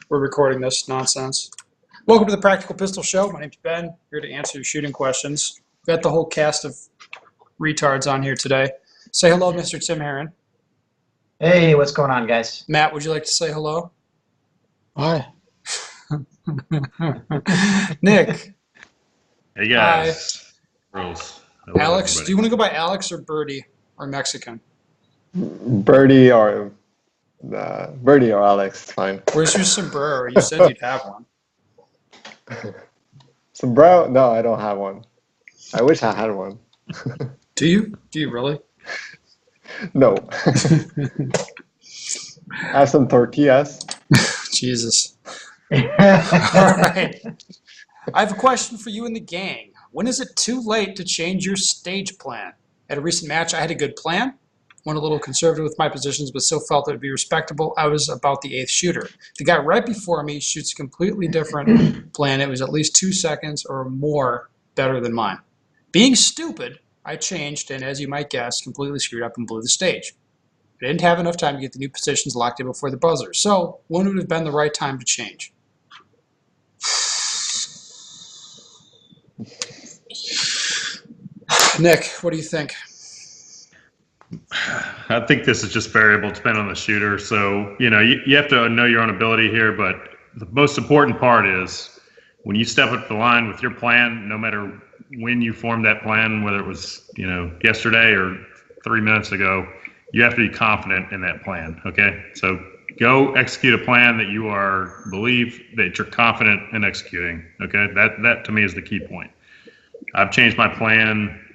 We're recording this nonsense. Welcome to the Practical Pistol Show. My name's Ben. Here to answer your shooting questions. We've got the whole cast of retards on here today. Say hello, Mr. Tim Herron. Hey, what's going on, guys? Matt, would you like to say hello? Hi. Nick. Hey guys. Rules. Hello, Alex, everybody. do you want to go by Alex or Birdie or Mexican? Birdie or Alex, it's fine. Where's your sombrero? You said you'd have one. Sombrero? No, I don't have one. I wish I had one. Do you? Do you really? No. I have some tortillas. Jesus. All right. I have a question for you and the gang. When is it too late to change your stage plan? At a recent match, I had a good plan. Went a little conservative with my positions, but still felt it would be respectable. I was about the eighth shooter. The guy right before me shoots a completely different plan. It was at least 2 seconds or more better than mine. Being stupid, I changed and, as you might guess, completely screwed up and blew the stage. I didn't have enough time to get the new positions locked in before the buzzer. So when would have been the right time to change? Nick, what do you think? I think this is just variable depending on the shooter. So, you have to know your own ability here, but the most important part is when you step up the line with your plan, no matter when you formed that plan, whether it was, yesterday or 3 minutes ago, you have to be confident in that plan. Okay. So go execute a plan that you believe that you're confident in executing. Okay. That to me is the key point. I've changed my plan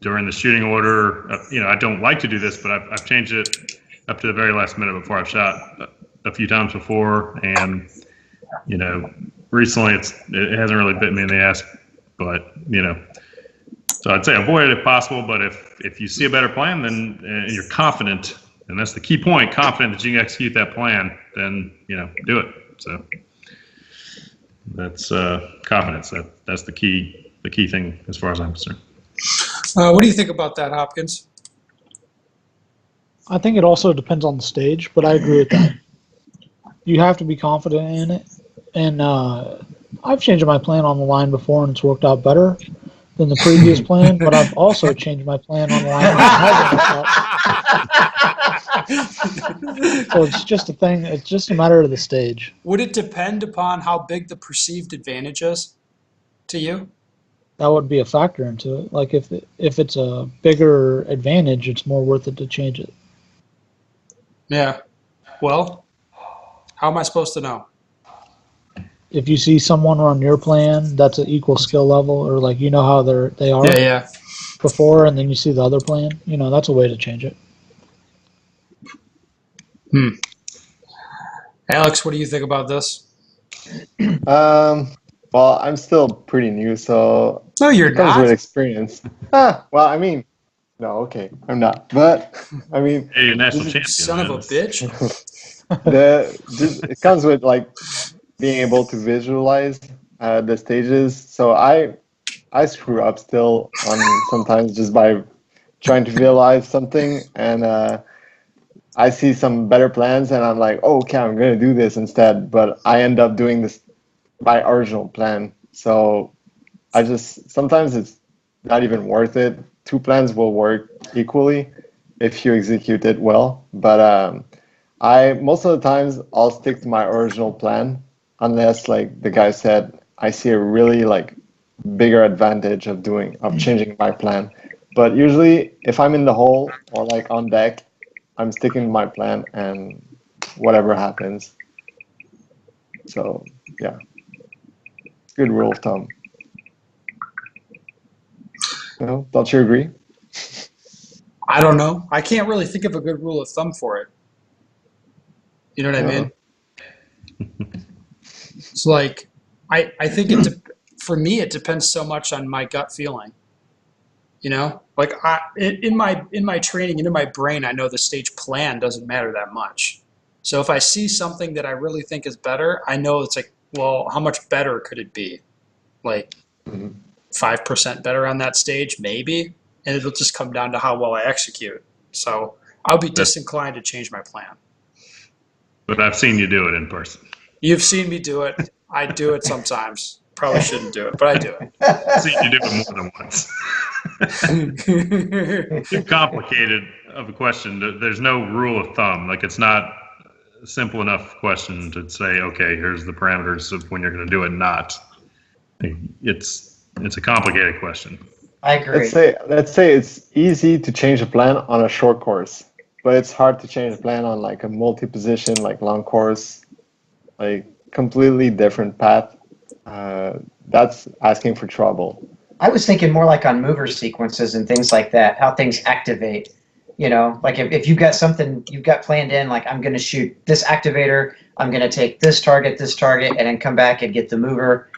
during the shooting order. I don't like to do this, but I've changed it up to the very last minute before I've shot a few times before. And, recently it hasn't really bit me in the ass, but, so I'd say avoid it if possible. But if you see a better plan, then and you're confident, and that's the key point, confident that you can execute that plan, then, do it. So that's confidence. That's the key thing as far as I'm concerned. What do you think about that, Hopkins? I think it also depends on the stage, but I agree with that. You have to be confident in it. And I've changed my plan on the line before, and it's worked out better than the previous plan, but I've also changed my plan on the line and it hasn't worked out. So it's just a thing. It's just a matter of the stage. Would it depend upon how big the perceived advantage is to you? That would be a factor into it. Like if it's a bigger advantage, it's more worth it to change it. Yeah. Well, how am I supposed to know? If you see someone run your plan that's an equal skill level, or like how they are Yeah. before, and then you see the other plan, that's a way to change it. Alex, what do you think about this? Well, I'm still pretty new, so No, you're it comes not. with experience. Well, I mean, no, okay, I'm not. But I mean, Hey, you're national champion. Son of a bitch. it comes with like being able to visualize the stages. So I screw up still on sometimes just by trying to visualize something, and I see some better plans, and I'm like, oh, okay, I'm gonna do this instead. But I end up doing this my original plan. So sometimes it's not even worth it. Two plans will work equally if you execute it well. But most of the times I'll stick to my original plan unless, like the guy said, I see a really like bigger advantage of changing my plan. But usually if I'm in the hole or like on deck, I'm sticking to my plan and whatever happens. So yeah. Good rule of thumb. No, don't you agree? I don't know. I can't really think of a good rule of thumb for it. You know what I mean? It's like, I think for me, it depends so much on my gut feeling. Like in my training and in my brain, I know the stage plan doesn't matter that much. So if I see something that I really think is better, I know it's like, well, how much better could it be? Like 5% better on that stage, maybe, and it'll just come down to how well I execute. So I'll be disinclined to change my plan. But I've seen you do it in person. You've seen me do it. I do it sometimes. Probably shouldn't do it, but I do See, you do it more than once. it. Too complicated of a question. There's no rule of thumb. Like, it's not a simple enough question to say, okay, here's the parameters of when you're going to do it. Not. It's a complicated question. I agree. Let's say it's easy to change a plan on a short course, but it's hard to change a plan on like a multi-position, like long course, like completely different path. That's asking for trouble. I was thinking more like on mover sequences and things like that, how things activate. You know, like if you've got something you've got planned in, like I'm going to shoot this activator, I'm going to take this target, and then come back and get the mover,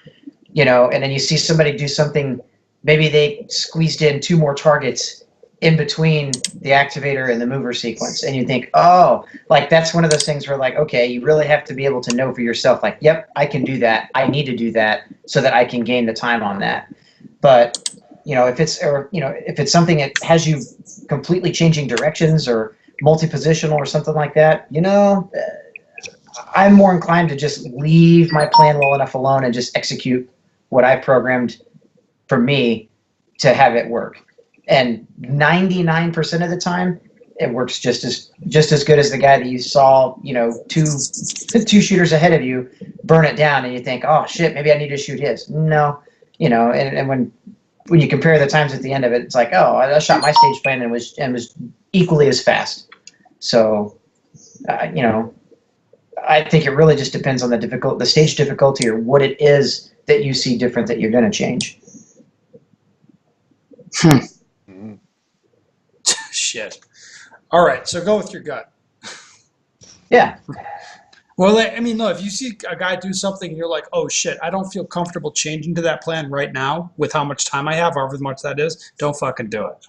you know, and then you see somebody do something, maybe they squeezed in 2 more targets in between the activator and the mover sequence, and you think, oh, like that's one of those things where like, okay, you really have to be able to know for yourself, like, yep, I can do that, I need to do that so that I can gain the time on that. But you know, if it's something that has you completely changing directions or multi-positional or something like that, you know, I'm more inclined to just leave my plan well enough alone and just execute what I programmed for me to have it work. And 99% of the time, it works just as good as the guy that you saw, you know, two shooters ahead of you burn it down, and you think, oh shit, maybe I need to shoot his. No, you know, and when you compare the times at the end of it, it's like, oh, I shot my stage plan and was equally as fast. So, you know, I think it really just depends on the stage difficulty or what it is that you see different that you're going to change. Shit. All right, so go with your gut. Yeah. Well, I mean, no, if you see a guy do something and you're like, oh shit, I don't feel comfortable changing to that plan right now with how much time I have, however much that is, don't fucking do it.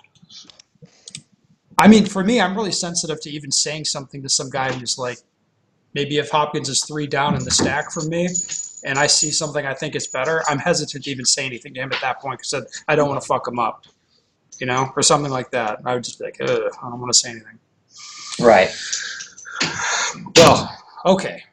I mean, for me, I'm really sensitive to even saying something to some guy who's like, maybe if Hopkins is 3 down in the stack from me and I see something I think is better, I'm hesitant to even say anything to him at that point because I don't want to fuck him up, you know, or something like that. I would just be like, ugh, I don't want to say anything. Right. Well, okay.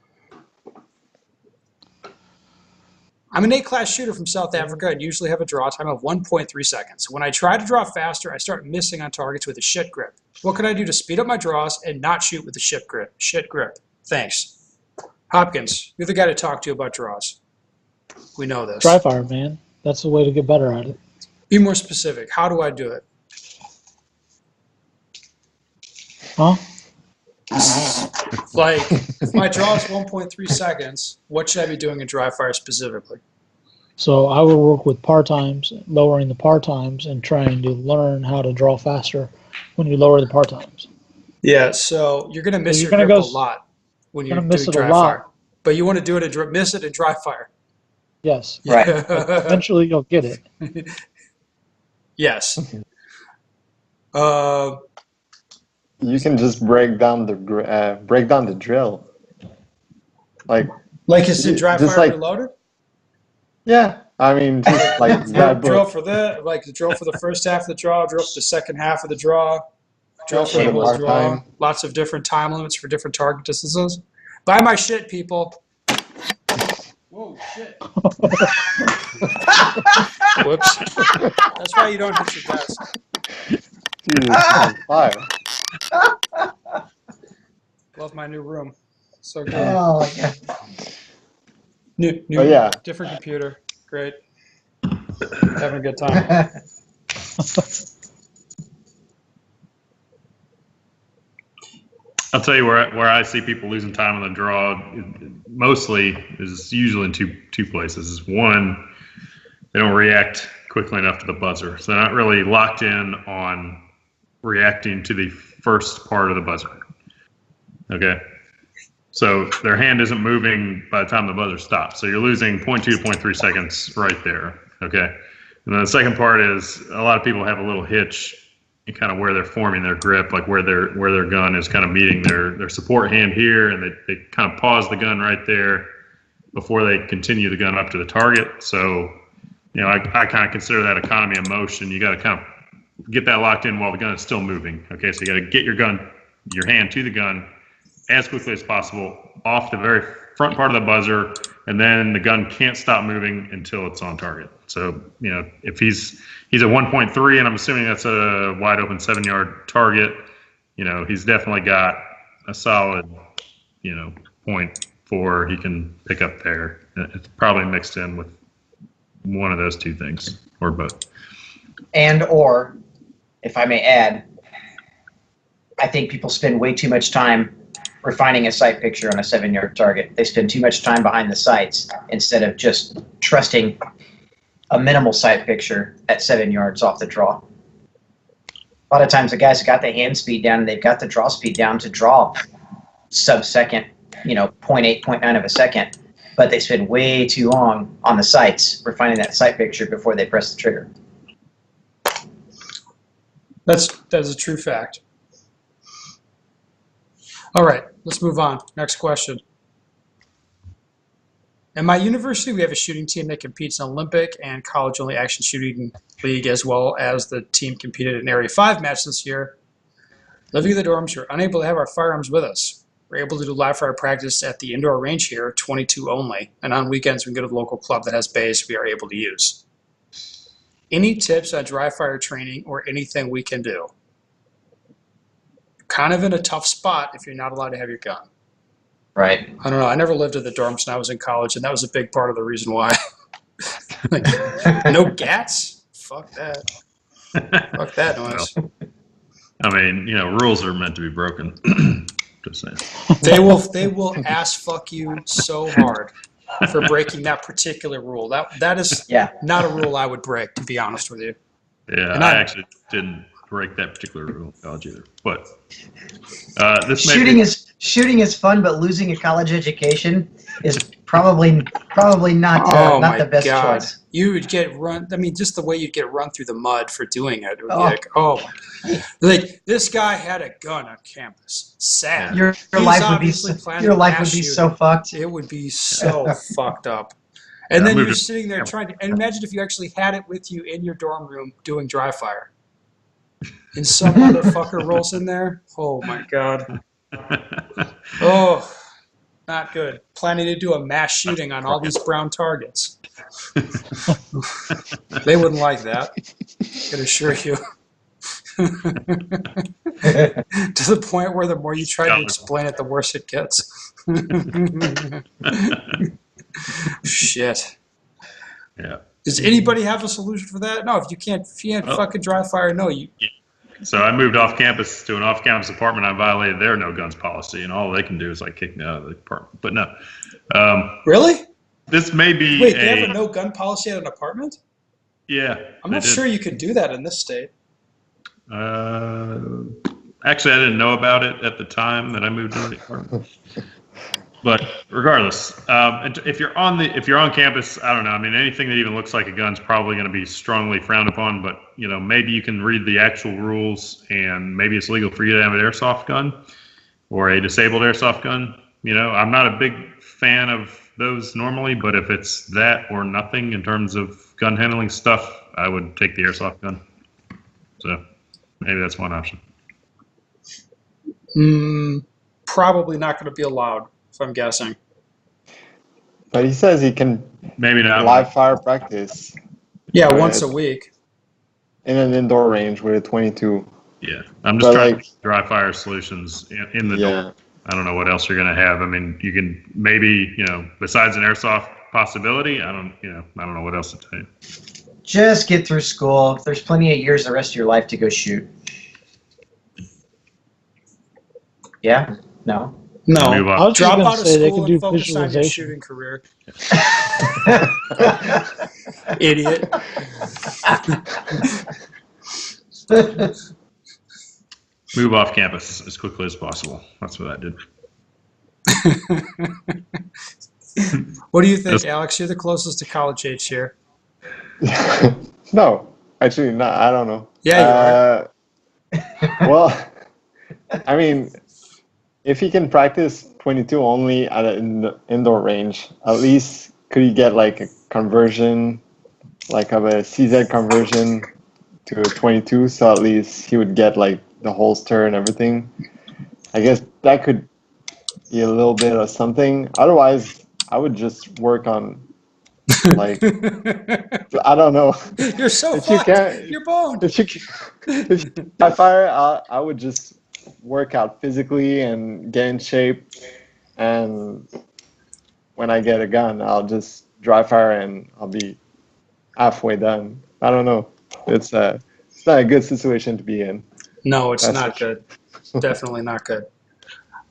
I'm an A-class shooter from South Africa and usually have a draw time of 1.3 seconds. When I try to draw faster, I start missing on targets with a shit grip. What can I do to speed up my draws and not shoot with a shit grip? Thanks. Hopkins, you're the guy to talk to about draws. We know this. Dry fire, man. That's the way to get better at it. Be more specific. How do I do it? Huh? Like, if my draw is 1.3 seconds, what should I be doing in dry fire specifically? So I will work with par times, lowering the par times, and trying to learn how to draw faster when you lower the par times. Yeah, so you're going to miss You're your gonna grip go- a lot when you're gonna miss doing it a dry lot. fire. But you want to do it and miss it in dry fire. Yes. Right. Eventually you'll get it. Yes. You can just break down the drill. Like Is it dry just fire like- reloaded? yeah, I mean just like that Drill book. for the drill for the first half of the draw, drill for the second half of the draw, drill for For the the whole bar draw. time. Lots of different time limits for different target distances. Buy my shit, people. Whoa, shit. Whoops. That's why you don't hit your desk. Jesus, fire. Love my new room. So good. Oh my god. New Oh, yeah. different computer. Great. Having a good time. I'll tell you where I see people losing time on the draw mostly is usually in two places. One, they don't react quickly enough to the buzzer. So they're not really locked in on reacting to the first part of the buzzer. Okay. So their hand isn't moving by the time the buzzer stops. So you're losing 0.2 to 0.3 seconds right there. Okay. And then the second part is a lot of people have a little hitch in kind of where they're forming their grip, like where their gun is kind of meeting their support hand here, and they kind of pause the gun right there before they continue the gun up to the target. So, you know, I kind of consider that economy of motion. You got to kind of get that locked in while the gun is still moving. Okay, so you got to get your hand to the gun, as quickly as possible off the very front part of the buzzer, and then the gun can't stop moving until it's on target. So, if he's at 1.3, and I'm assuming that's a wide open 7-yard target, he's definitely got a solid, point four he can pick up there. It's probably mixed in with one of those two things, or both. And or, if I may add, I think people spend way too much time refining a sight picture on a 7-yard target. They spend too much time behind the sights instead of just trusting a minimal sight picture at 7 yards off the draw. A lot of times the guys have got the hand speed down and they've got the draw speed down to draw sub-second, 0.8, 0.9 of a second, but they spend way too long on the sights refining that sight picture before they press the trigger. That's a true fact. All right, let's move on. Next question. At my university, we have a shooting team that competes in Olympic and college-only action shooting league, as well as the team competed in an Area 5 match this year. Living in the dorms, we're unable to have our firearms with us. We're able to do live fire practice at the indoor range here, 22 only, and on weekends we go to the local club that has bays we are able to use. Any tips on dry fire training or anything we can do? Kind of in a tough spot if you're not allowed to have your gun. Right. I don't know. I never lived in the dorms when I was in college, and that was a big part of the reason why. Like, no gats? Fuck that. Fuck that noise. I mean, rules are meant to be broken. Just saying. They will ass fuck you so hard for breaking that particular rule. That is not a rule I would break, to be honest with you. Yeah, And I actually didn't break that particular rule in college either. But this may Shooting be, is fun, but losing a college education is probably not not the best choice. You would get run. I mean, just the way you'd get run through the mud for doing it would be Oh. like, oh, like this guy had a gun on campus. Sad. Your He's life would be obviously planning your a life would mass be shooting. so fucked. It would be so fucked up. And Yeah, then I moved you're to- sitting there trying to, and imagine if you actually had it with you in your dorm room doing dry fire. And some motherfucker rolls in there. Oh my God. Oh, not good. Planning to do a mass shooting on all these brown targets. They wouldn't like that. I can assure you. To the point where the more you try to explain it, the worse it gets. Shit. yeah. Does anybody have a solution for that? No, if you can't Oh. fucking dry fire, no. So I moved off campus to an off-campus apartment. I violated their no guns policy, and all they can do is kick me out of the apartment. But no, Really? this may be Wait, they have a no gun policy at an apartment? yeah. I'm they not did. sure you could do that in this state. Actually, I didn't know about it at the time that I moved to the apartment. But regardless, if you're on campus, I don't know. I mean, anything that even looks like a gun's probably going to be strongly frowned upon. But maybe you can read the actual rules, and maybe it's legal for you to have an airsoft gun or a disabled airsoft gun. I'm not a big fan of those normally, but if it's that or nothing in terms of gun handling stuff, I would take the airsoft gun. So maybe that's one option. Probably not going to be allowed, if I'm guessing. But he says he can Maybe not. live fire practice Yeah, Right. once a week. in an indoor range with a 22. Yeah, I'm just But, trying like- to dry fire solutions in the Yeah. door. I don't know what else you're going to have. I mean, you can maybe, besides an airsoft possibility, I don't know what else to tell you. Just get through school. There's plenty of years the rest of your life to go shoot. Yeah? No? No. Move I on. was just Drop going out to of say they school can do and focus on your visualization. shooting career. Idiot. Move off campus as quickly as possible. That's what I did. What do you think, That's- Alex? You're the closest to college age here. No, actually, not. I don't know. Yeah, Well, I mean, if he can practice 22 only at an indoor range, at least could he get a conversion, of a CZ conversion to a 22? So at least he would get the holster and everything. I guess that could a little bit of something. Otherwise, I would just work on like I don't know. You're so If you fucked. can't- You're boned. If you dry fire, I would just work out physically and get in shape. And when I get a gun, I'll just dry fire and I'll be halfway done. I don't know. It's not a good situation to be in. No, it's That's not for good. Definitely not good.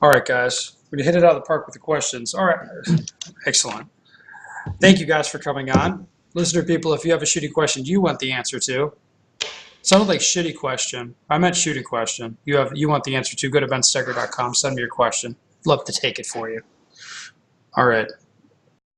All right, guys. We hit it out of the park with the questions. All right. Excellent. Thank you guys for coming on. Listener people, if you have a shooting question you want the answer to, sounded like shitty question. I meant shooting question. You want the answer to, go to benstegger.com, send me your question. Love to take it for you. All right.